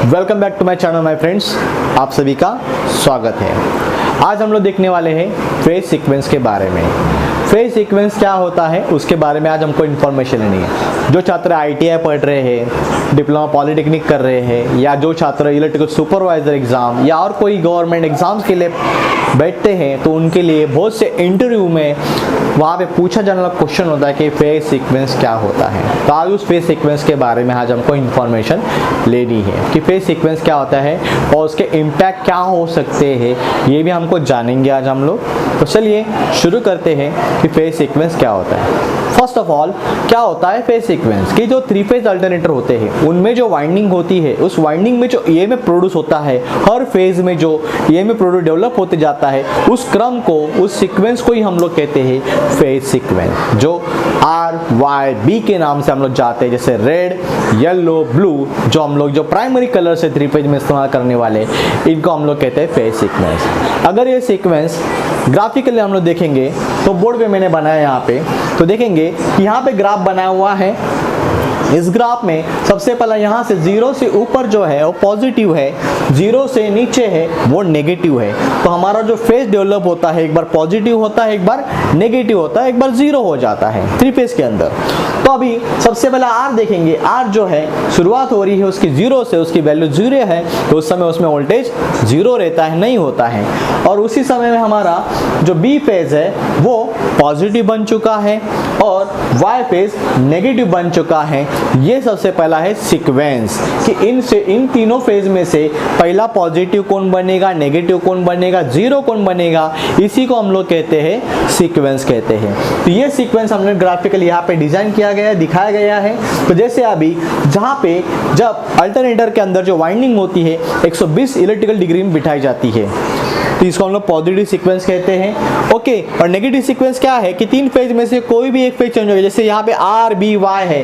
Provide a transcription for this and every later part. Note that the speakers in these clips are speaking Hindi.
Welcome back to my channel my friends, आप सभी का स्वागत है। आज हम लोग देखने वाले हैं फेज सीक्वेंस के बारे में। फेज सीक्वेंस क्या होता है उसके बारे में आज हमको इन्फॉर्मेशन लेनी है। जो छात्र ITI पढ़ रहे हैं, डिप्लोमा पॉलिटेक्निक कर रहे हैं, या जो छात्र इलेक्ट्रिकल सुपरवाइजर एग्ज़ाम या और कोई गवर्नमेंट एग्ज़ाम्स के लिए बैठते हैं, तो उनके लिए बहुत से इंटरव्यू में वहाँ पे पूछा जाने वाला क्वेश्चन होता है कि फेज सीक्वेंस क्या होता है। तो आज उस फेज सीक्वेंस के बारे में आज हमको इन्फॉर्मेशन लेनी है कि फेज सीक्वेंस क्या होता है और उसके इम्पैक्ट क्या हो सकते हैं, ये भी हमको जानेंगे आज हम लोग। तो चलिए शुरू करते हैं कि फेज सीक्वेंस क्या होता है। फर्स्ट ऑफ ऑल, क्या होता है फेज सीक्वेंस कि जो 3 फेज अल्टरनेटर होते हैं उनमें जो वाइंडिंग होती है, उस वाइंडिंग में जो EMF प्रोड्यूस होता है, हर फेज में जो EMF प्रोड्यूस डेवलप होते जाता है, उस क्रम को, उस सीक्वेंस को ही हम लोग कहते हैं फेज सीक्वेंस, जो RYB के नाम से हम लोग जाते हैं। जैसे रेड, येलो, ब्लू, जो हम लोग जो प्राइमरी कलर से 3 फेज में इस्तेमाल करने वाले, इनको हम लोग कहते हैं फेज सीक्वेंस। अगर ये सीक्वेंस ग्राफिकली हम लोग देखेंगे तो बोर्ड पे मैंने बनाया यहाँ पे, तो देखेंगे कि यहाँ पे ग्राफ बनाया हुआ है। इस ग्राफ में सबसे पहला यहाँ से 0 से ऊपर जो है वो पॉजिटिव है, 0 से नीचे है वो नेगेटिव है। तो हमारा जो फेज डेवलप होता है, एक बार पॉजिटिव होता है, एक बार नेगेटिव होता है, एक बार 0 हो जाता है 3 फेज के अंदर। तो अभी सबसे पहला R देखेंगे। R जो है शुरुआत हो रही है उसकी 0 से, उसकी वैल्यू 0 है, तो उस समय उसमें वोल्टेज 0 रहता है, नहीं होता है। और उसी समय में हमारा जो B फेज है वो पॉजिटिव बन चुका है और Y फेज नेगेटिव बन चुका है। ये सबसे पहला है सीक्वेंस कि इन तीनों फेज में से पहला पॉजिटिव कौन बनेगा, नेगेटिव कौन बनेगा, 0 कौन बनेगा, इसी को हम लोग कहते हैं सीक्वेंस कहते हैं। तो ये सीक्वेंस हमने ग्राफिकली यहाँ पे डिजाइन किया गया है, दिखाया गया है। तो जैसे अभी जहाँ पे जब अल्टरनेटर के अंदर जो वाइंडिंग होती है 120 इलेक्ट्रिकल डिग्री में बिठाई जाती है, तो इसको हम लोग पॉजिटिव सीक्वेंस कहते हैं। ओके, और नेगेटिव सीक्वेंस क्या है कि 3 फेज में से कोई भी एक फेज चेंज होगा। जैसे यहाँ पे RBY है,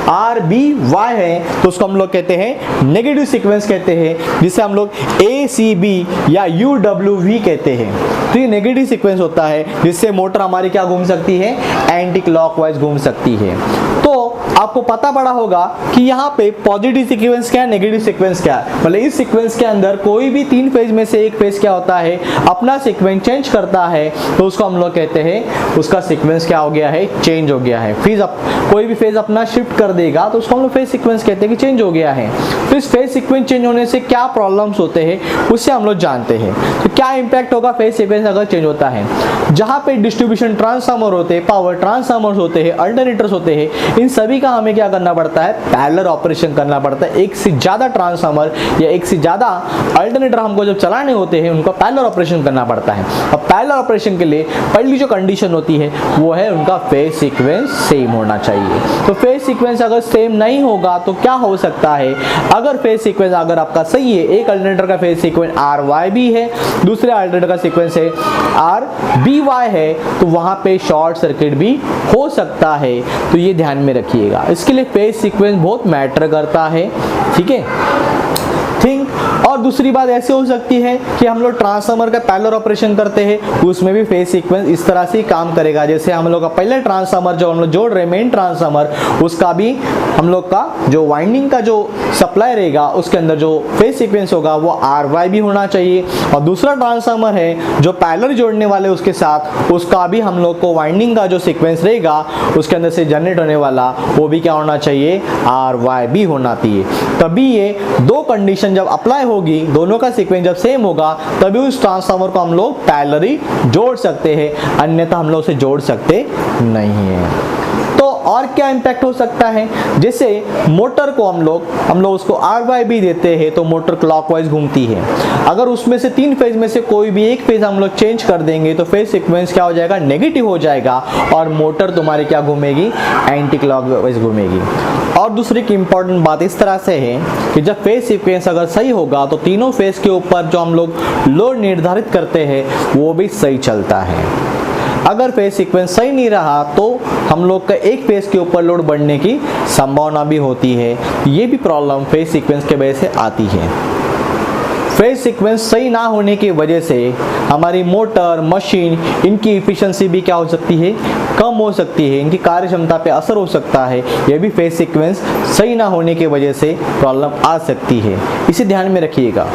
RBY है, तो उसको हम लोग कहते हैं नेगेटिव सीक्वेंस कहते हैं, जिसे हम लोग ACB या UWV कहते हैं। तो ये नेगेटिव सीक्वेंस होता है जिससे मोटर हमारी क्या घूम सकती है, एंटी क्लॉकवाइज घूम सकती है। तो आपको पता पड़ा होगा कि यहाँ पे पॉजिटिव सीक्वेंस क्या है, नेगेटिव सीक्वेंस क्या है। मतलब इस सीक्वेंस के अंदर कोई भी 3 फेज में से एक फेज क्या होता है, अपना सीक्वेंस चेंज करता है, तो उसको हम लोग कहते हैं उसका सीक्वेंस क्या हो गया है, चेंज हो गया है। कोई भी फेज अपना शिफ्ट कर देगा तो उसको हम लोग फेज सीक्वेंस कहते हैं कि चेंज हो गया है। तो इस फेज सीक्वेंस चेंज होने से क्या प्रॉब्लम्स होते हैं उससे हम लोग जानते हैं। तो क्या इंपैक्ट होगा फेज सीक्वेंस अगर चेंज होता है। जहाँ पे डिस्ट्रीब्यूशन ट्रांसफार्मर होते हैं, पावर ट्रांसफार्मर्स होते हैं, अल्टरनेटर्स होते हैं, इन सभी का हमें क्या करना पड़ता है, पैरेलल ऑपरेशन करना पड़ता है। एक से ज्यादा ट्रांसफार्मर या एक से ज्यादा अल्टरनेटर हमको जब चलाने होते हैं उनको पैरेलल ऑपरेशन करना पड़ता है। अब पैरेलल ऑपरेशन के लिए पहली जो कंडीशन होती है वो है उनका फेज सीक्वेंस सेम होना चाहिए। तो फेज सीक्वेंस अगर सेम नहीं होगा तो क्या हो सकता है, अगर फेज सीक्वेंस अगर आपका सही है, एक अल्टरनेटर का फेज सीक्वेंस RYB है, दूसरे अल्टरनेटर का सीक्वेंस है RBY है, तो वहां पे शॉर्ट सर्किट भी हो सकता है। तो ये ध्यान में रखिएगा, इसके लिए फेज सीक्वेंस बहुत मैटर करता है, ठीक है। और दूसरी बात ऐसे हो सकती है कि हम लोग ट्रांसफार्मर का पैरेलल ऑपरेशन करते हैं, उसमें भी फेज सीक्वेंस इस तरह से काम करेगा। जैसे हम लोग का पहले ट्रांसफार्मर जो हम लोग जोड़ रहे हैं, मेन ट्रांसफार्मर, उसका भी हम लोग का जो वाइंडिंग का जो सप्लाई रहेगा उसके अंदर जो फेज सीक्वेंस होगा वो RYB होना चाहिए। और दूसरा ट्रांसफार्मर है जो पैरेलल जोड़ने वाले उसके साथ, उसका भी हम लोग को वाइंडिंग का जो सीक्वेंस रहेगा उसके अंदर से जनरेट होने वाला वो भी क्या होना चाहिए, RYB होना चाहिए। तभी ये 2 कंडीशन जब अप्लाई होगी, दोनों का सीक्वेंस जब सेम होगा, तभी उस ट्रांसफार्मर को हम लोग पैरेलली जोड़ सकते हैं, अन्यथा हम लोग उसे जोड़ सकते नहीं है। तो और क्या इंपैक्ट हो सकता है, जैसे मोटर को हम लोग उसको RYB देते हैं तो मोटर क्लॉकवाइज घूमती है। अगर उसमें से 3 फेज में से कोई भी एक फेज हम लोग चेंज कर देंगे तो फेज सीक्वेंस क्या हो जाएगा, नेगेटिव हो जाएगा और मोटर तुम्हारी क्या घूमेगी, एंटी क्लॉकवाइज घूमेगी। और दूसरी की इंपॉर्टेंट बात इस तरह से है कि जब फेज सीक्वेंस अगर सही होगा तो तीनों फेज के ऊपर जो हम लोग लोड निर्धारित करते हैं वो भी सही चलता है। अगर फेज सीक्वेंस सही नहीं रहा तो हम लोग का एक फेज के ऊपर लोड बढ़ने की संभावना भी होती है। ये भी प्रॉब्लम फेज सीक्वेंस के वजह से आती है। फेज सीक्वेंस सही ना होने की वजह से हमारी मोटर, मशीन, इनकी इफिशिएंसी भी क्या हो सकती है, कम हो सकती है, इनकी कार्य क्षमता पे असर हो सकता है। यह भी फेज सीक्वेंस सही ना होने की वजह से प्रॉब्लम आ सकती है, इसे ध्यान में रखिएगा।